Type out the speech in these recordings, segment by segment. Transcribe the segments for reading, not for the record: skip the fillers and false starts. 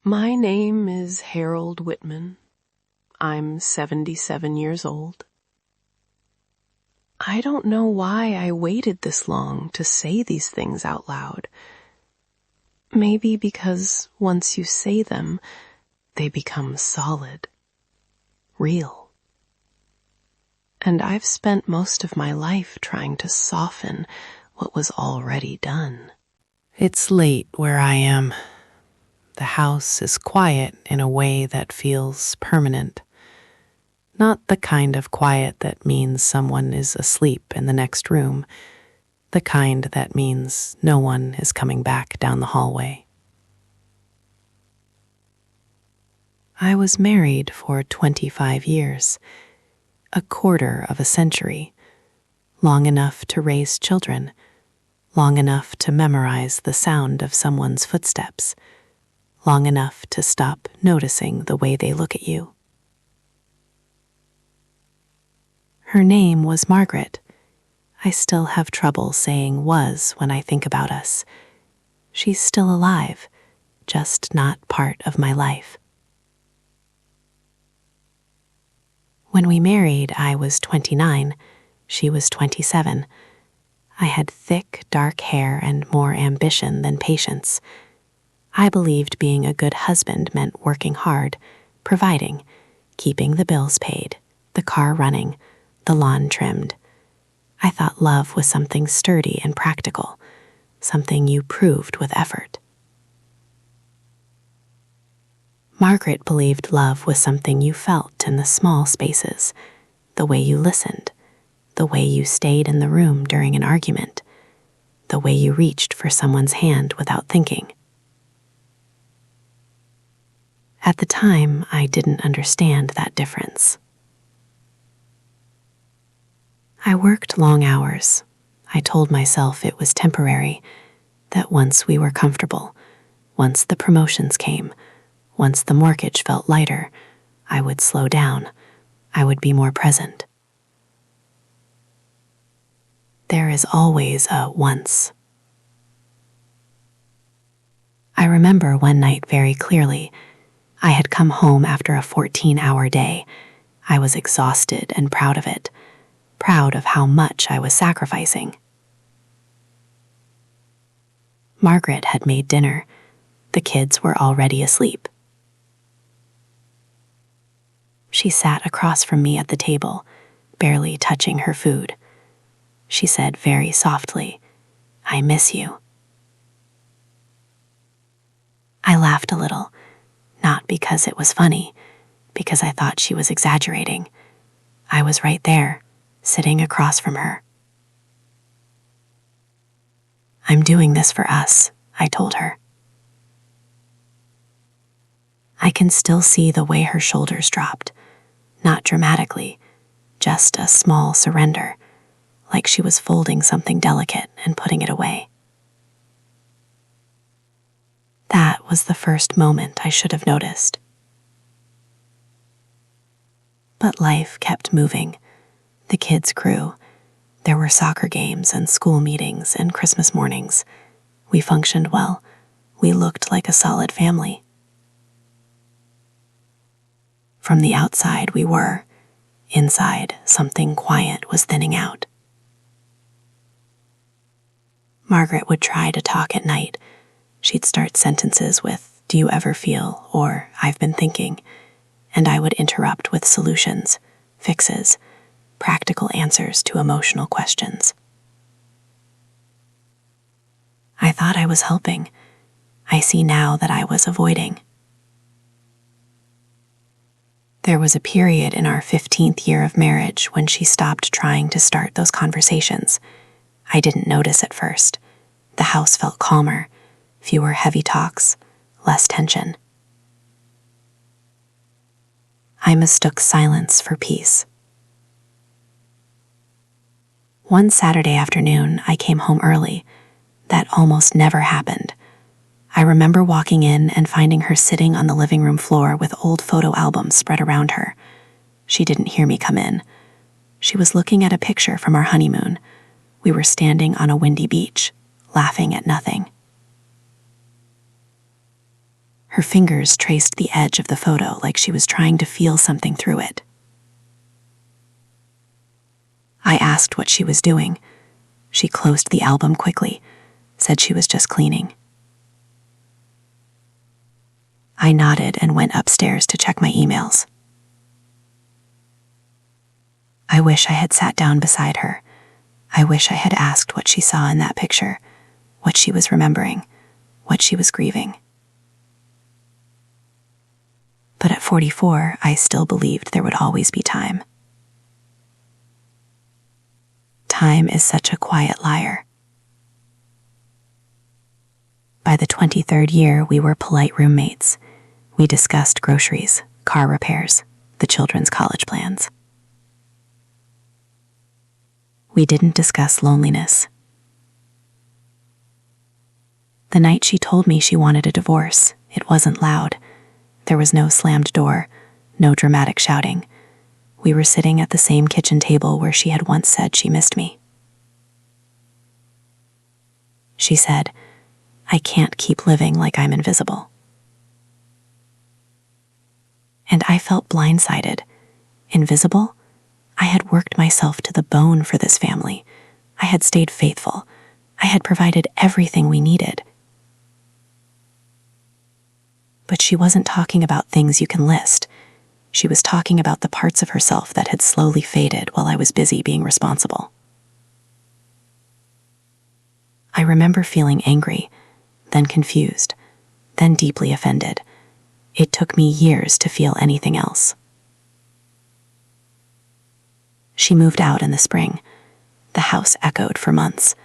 My name is Harold Whitman. I'm 77 years old. I don't know why I waited this long to say these things out loud. Maybe because once you say them, they become solid, real. And I've spent most of my life trying to soften what was already done. It's late where I am. The house is quiet in a way that feels permanent. Not the kind of quiet that means someone is asleep in the next room. The kind that means no one is coming back down the hallway. I was married for 25 years, a quarter of a century, long enough to raise children, long enough to memorize the sound of someone's footsteps, long enough to stop noticing the way they look at you. Her name was Margaret. I still have trouble saying was when I think about us. She's still alive, just not part of my life. When we married, I was 29. She was 27. I had thick, dark hair and more ambition than patience. I believed being a good husband meant working hard, providing, keeping the bills paid, the car running, the lawn trimmed. I thought love was something sturdy and practical, something you proved with effort. Margaret believed love was something you felt in the small spaces, the way you listened, the way you stayed in the room during an argument, the way you reached for someone's hand without thinking. At the time, I didn't understand that difference. I worked long hours. I told myself it was temporary, that once we were comfortable, once the promotions came, once the mortgage felt lighter, I would slow down. I would be more present. There is always a once. I remember one night very clearly. I had come home after a 14-hour day. I was exhausted and proud of it, proud of how much I was sacrificing. Margaret had made dinner. The kids were already asleep. She sat across from me at the table, barely touching her food. She said very softly, "I miss you." I laughed a little, not because it was funny, because I thought she was exaggerating. I was right there, sitting across from her. "I'm doing this for us," I told her. I can still see the way her shoulders dropped, not dramatically, just a small surrender, like she was folding something delicate and putting it away. That was the first moment I should have noticed. But life kept moving. The kids grew. There were soccer games and school meetings and Christmas mornings. We functioned well. We looked like a solid family. From the outside we were. Inside, something quiet was thinning out. Margaret would try to talk at night. She'd start sentences with, "Do you ever feel?" or "I've been thinking," and I would interrupt with solutions, fixes, practical answers to emotional questions. I thought I was helping. I see now that I was avoiding. There was a period in our 15th year of marriage when she stopped trying to start those conversations. I didn't notice at first. The house felt calmer, fewer heavy talks, less tension. I mistook silence for peace. One Saturday afternoon, I came home early. That almost never happened. I remember walking in and finding her sitting on the living room floor with old photo albums spread around her. She didn't hear me come in. She was looking at a picture from our honeymoon. We were standing on a windy beach, laughing at nothing. Her fingers traced the edge of the photo like she was trying to feel something through it. I asked what she was doing. She closed the album quickly, said she was just cleaning. I nodded and went upstairs to check my emails. I wish I had sat down beside her. I wish I had asked what she saw in that picture, what she was remembering, what she was grieving. But at 44, I still believed there would always be time. Time is such a quiet liar. By the 23rd year, we were polite roommates. We discussed groceries, car repairs, the children's college plans. We didn't discuss loneliness. The night she told me she wanted a divorce, it wasn't loud. There was no slammed door, no dramatic shouting. We were sitting at the same kitchen table where she had once said she missed me. She said, "I can't keep living like I'm invisible." And I felt blindsided. Invisible? I had worked myself to the bone for this family. I had stayed faithful. I had provided everything we needed. But she wasn't talking about things you can list. She was talking about the parts of herself that had slowly faded while I was busy being responsible. I remember feeling angry, then confused, then deeply offended. It took me years to feel anything else. She moved out in the spring. The house echoed for months.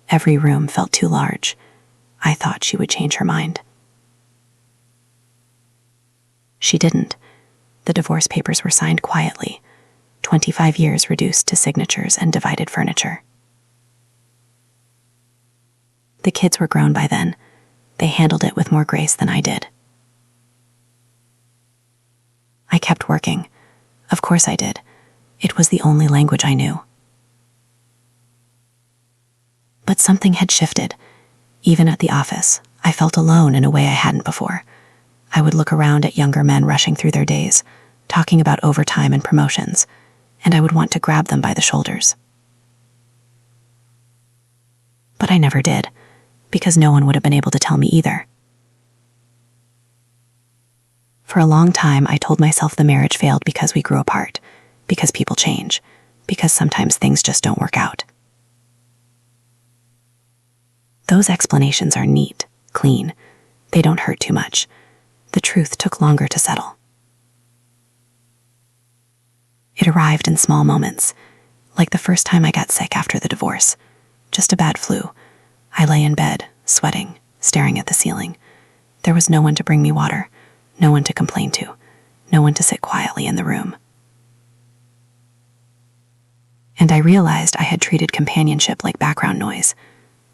Every room felt too large. I thought she would change her mind. She didn't. The divorce papers were signed quietly. 25 years reduced to signatures and divided furniture. The kids were grown by then. They handled it with more grace than I did. I kept working. Of course I did. It was the only language I knew. But something had shifted. Even at the office, I felt alone in a way I hadn't before. I would look around at younger men rushing through their days, talking about overtime and promotions, and I would want to grab them by the shoulders. But I never did, because no one would have been able to tell me either. For a long time, I told myself the marriage failed because we grew apart, because people change, because sometimes things just don't work out. Those explanations are neat, clean. They don't hurt too much. The truth took longer to settle. It arrived in small moments, like the first time I got sick after the divorce. Just a bad flu. I lay in bed, sweating, staring at the ceiling. There was no one to bring me water, no one to complain to, no one to sit quietly in the room. And I realized I had treated companionship like background noise,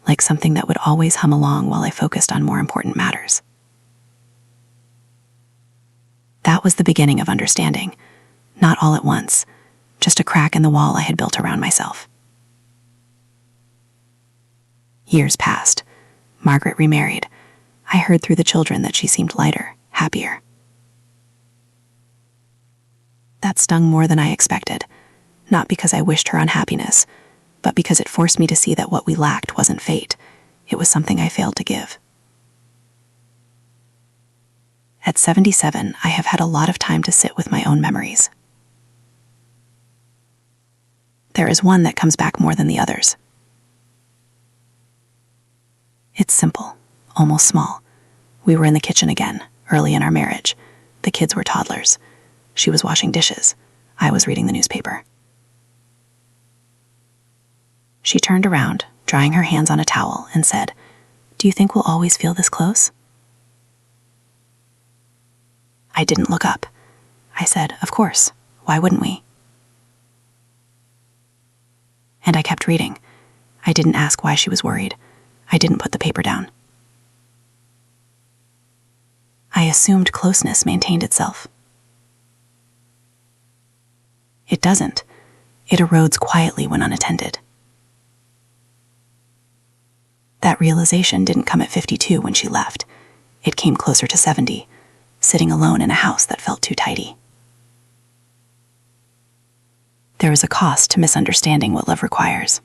like something that would always hum along while I focused on more important matters. That was the beginning of understanding, not all at once, just a crack in the wall I had built around myself. Years passed. Margaret remarried. I heard through the children that she seemed lighter, happier. That stung more than I expected, not because I wished her unhappiness, but because it forced me to see that what we lacked wasn't fate. It was something I failed to give. At 77, I have had a lot of time to sit with my own memories. There is one that comes back more than the others. It's simple, almost small. We were in the kitchen again, early in our marriage. The kids were toddlers. She was washing dishes. I was reading the newspaper. She turned around, drying her hands on a towel, and said, "Do you think we'll always feel this close?" I didn't look up. I said, "Of course. Why wouldn't we?" And I kept reading. I didn't ask why she was worried. I didn't put the paper down. I assumed closeness maintained itself. It doesn't. It erodes quietly when unattended. That realization didn't come at 52 when she left. It came closer to 70, sitting alone in a house that felt too tidy. There is a cost to misunderstanding what love requires.